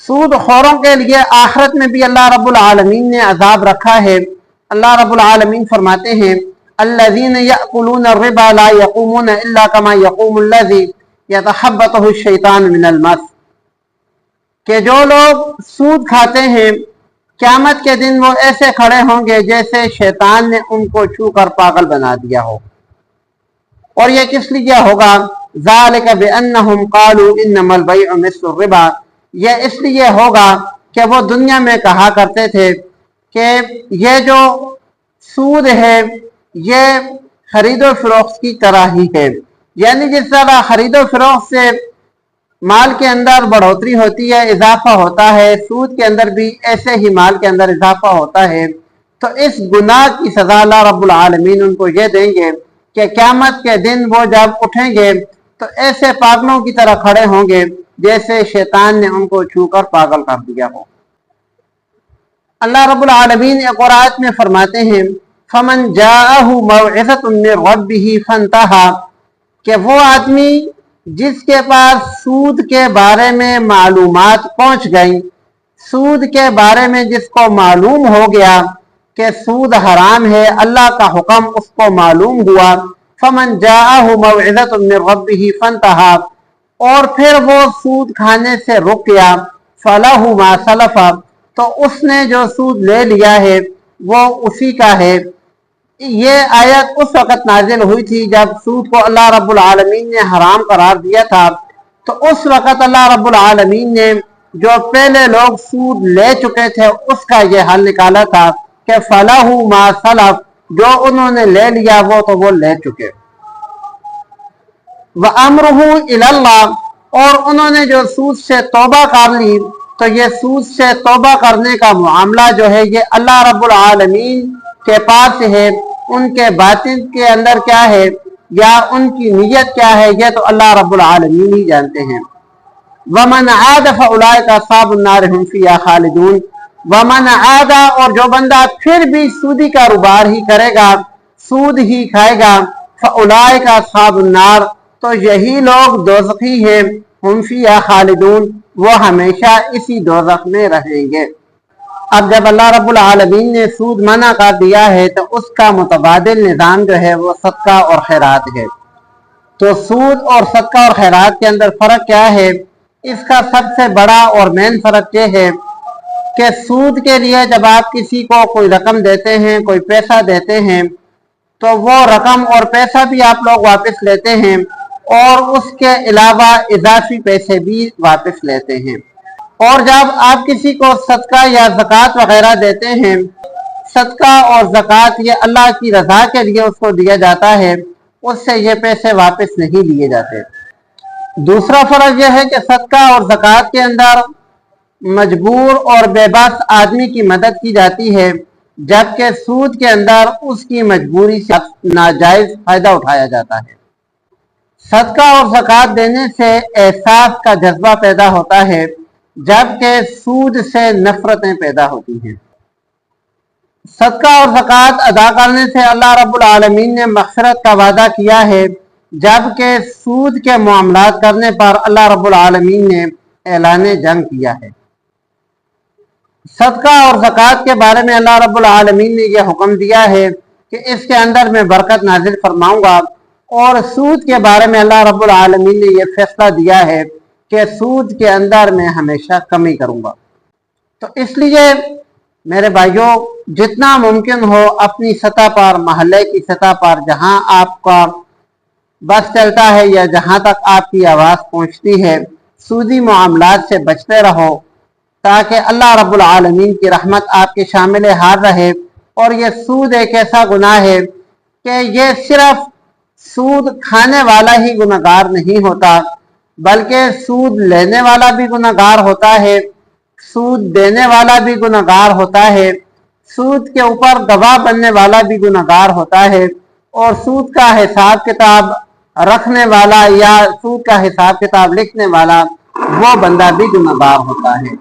سود خوروں کے لیے آخرت میں بھی اللہ رب العالمین نے عذاب رکھا ہے۔ اللہ رب العالمین فرماتے ہیں الذین یأکلون الربا لا یقومون الا کما یقوم الذی یتخبطہ الشیطان من المس، کہ جو لوگ سود کھاتے ہیں قیامت کے دن وہ ایسے کھڑے ہوں گے جیسے شیطان نے ان کو چھو کر پاگل بنا دیا ہو۔ اور یہ کس لیے ہوگا؟ ذالک بانہم قالوا انما البیع مثل الربا، یہ اس لیے ہوگا کہ وہ دنیا میں کہا کرتے تھے کہ یہ جو سود ہے یہ خرید و فروخت کی طرح ہی ہے، یعنی جس طرح خرید و فروخت سے مال کے اندر بڑھوتری ہوتی ہے، اضافہ ہوتا ہے، سود کے اندر بھی ایسے ہی مال کے اندر اضافہ ہوتا ہے۔ تو اس گناہ کی سزا اللہ رب العالمین ان کو یہ دیں گے کہ قیامت کے دن وہ جب اٹھیں گے تو ایسے پاگلوں کی طرح کھڑے ہوں گے جیسے شیطان نے ان کو چھو کر پاگل کر دیا ہو۔ اللہ رب العالمین ایک اور آیت میں فرماتے ہیں فَمَنْ جَاءَهُ مَوْعِظَةٌ مِّن رَبِّهِ فَانْتَهَىٰ، کہ وہ آدمی جس کے پاس سود کے بارے میں معلومات پہنچ گئیں، سود کے بارے میں جس کو معلوم ہو گیا کہ سود حرام ہے، اللہ کا حکم اس کو معلوم ہوا، فَمَنْ جَاءَهُ مَوْعِظَةٌ مِّن رَبِّهِ فَانْتَهَىٰ، اور پھر وہ سود کھانے سے رک گیا، فَلَهُ مَا سَلَفَ، تو اس نے جو سود لے لیا ہے وہ اسی کا ہے۔ یہ آیت اس وقت نازل ہوئی تھی جب سود کو اللہ رب العالمین نے حرام قرار دیا تھا، تو اس وقت اللہ رب العالمین نے جو پہلے لوگ سود لے چکے تھے اس کا یہ حل نکالا تھا کہ فَلَهُ مَا سَلَفَ، جو انہوں نے لے لیا وہ تو وہ لے چکے، وَأَمْرُهُ إِلَى اللَّهِ، اور انہوں نے جو سود سے توبہ کر لی تو یہ سود سے توبہ کرنے کا معاملہ جو ہے یہ اللہ رب العالمین کے پاس ہے، ان کے باطن کے اندر کیا ہے یا ان کی نیت کیا ہے یہ تو اللہ رب العالمین ہی جانتے ہیں۔ وَمَنْ عَادَ فَأُولَٰئِكَ أَصْحَابُ النَّارِ هُمْ فِيهَا خَالِدُونَ، وَمَنْ عَادَ، اور جو بندہ پھر بھی سودی کاروبار ہی کرے گا، سود ہی کھائے گا، فَأُولَٰئِكَ أَصْحَابُ النَّارِ، تو یہی لوگ دوزخی ہیں، ہم فیہا خالدون، وہ ہمیشہ اسی دوزخ میں رہیں گے۔ اب جب اللہ رب العالمین نے سود منع کر دیا ہے تو اس کا متبادل نظام جو ہے وہ صدقہ اور خیرات ہے۔ تو سود اور صدقہ اور خیرات کے اندر فرق کیا ہے؟ اس کا سب سے بڑا اور مین فرق یہ ہے کہ سود کے لیے جب آپ کسی کو کوئی رقم دیتے ہیں، کوئی پیسہ دیتے ہیں، تو وہ رقم اور پیسہ بھی آپ لوگ واپس لیتے ہیں اور اس کے علاوہ اضافی پیسے بھی واپس لیتے ہیں۔ اور جب آپ کسی کو صدقہ یا زکوٰۃ وغیرہ دیتے ہیں، صدقہ اور زکوٰۃ یہ اللہ کی رضا کے لیے اس کو دیا جاتا ہے، اس سے یہ پیسے واپس نہیں لیے جاتے۔ دوسرا فرق یہ ہے کہ صدقہ اور زکوٰۃ کے اندر مجبور اور بے بس آدمی کی مدد کی جاتی ہے، جبکہ سود کے اندر اس کی مجبوری سے ناجائز فائدہ اٹھایا جاتا ہے۔ صدقہ اور زکوٰۃ دینے سے احساس کا جذبہ پیدا ہوتا ہے، جبکہ سود سے نفرتیں پیدا ہوتی ہیں۔ صدقہ اور زکوٰۃ ادا کرنے سے اللہ رب العالمین نے مغفرت کا وعدہ کیا ہے، جبکہ سود کے معاملات کرنے پر اللہ رب العالمین نے اعلان جنگ کیا ہے۔ صدقہ اور زکوٰۃ کے بارے میں اللہ رب العالمین نے یہ حکم دیا ہے کہ اس کے اندر میں برکت نازل فرماؤں گا، اور سود کے بارے میں اللہ رب العالمین نے یہ فیصلہ دیا ہے کہ سود کے اندر میں ہمیشہ کمی کروں گا۔ تو اس لیے میرے بھائیوں جتنا ممکن ہو اپنی سطح پر، محلے کی سطح پر، جہاں آپ کا بس چلتا ہے یا جہاں تک آپ کی آواز پہنچتی ہے، سودی معاملات سے بچتے رہو تاکہ اللہ رب العالمین کی رحمت آپ کے شامل حال رہے۔ اور یہ سود ایک ایسا گناہ ہے کہ یہ صرف سود کھانے والا ہی گناہگار نہیں ہوتا، بلکہ سود لینے والا بھی گناہگار ہوتا ہے، سود دینے والا بھی گناہگار ہوتا ہے، سود کے اوپر گواہ بننے والا بھی گناہگار ہوتا ہے، اور سود کا حساب کتاب رکھنے والا یا سود کا حساب کتاب لکھنے والا وہ بندہ بھی گناہگار ہوتا ہے۔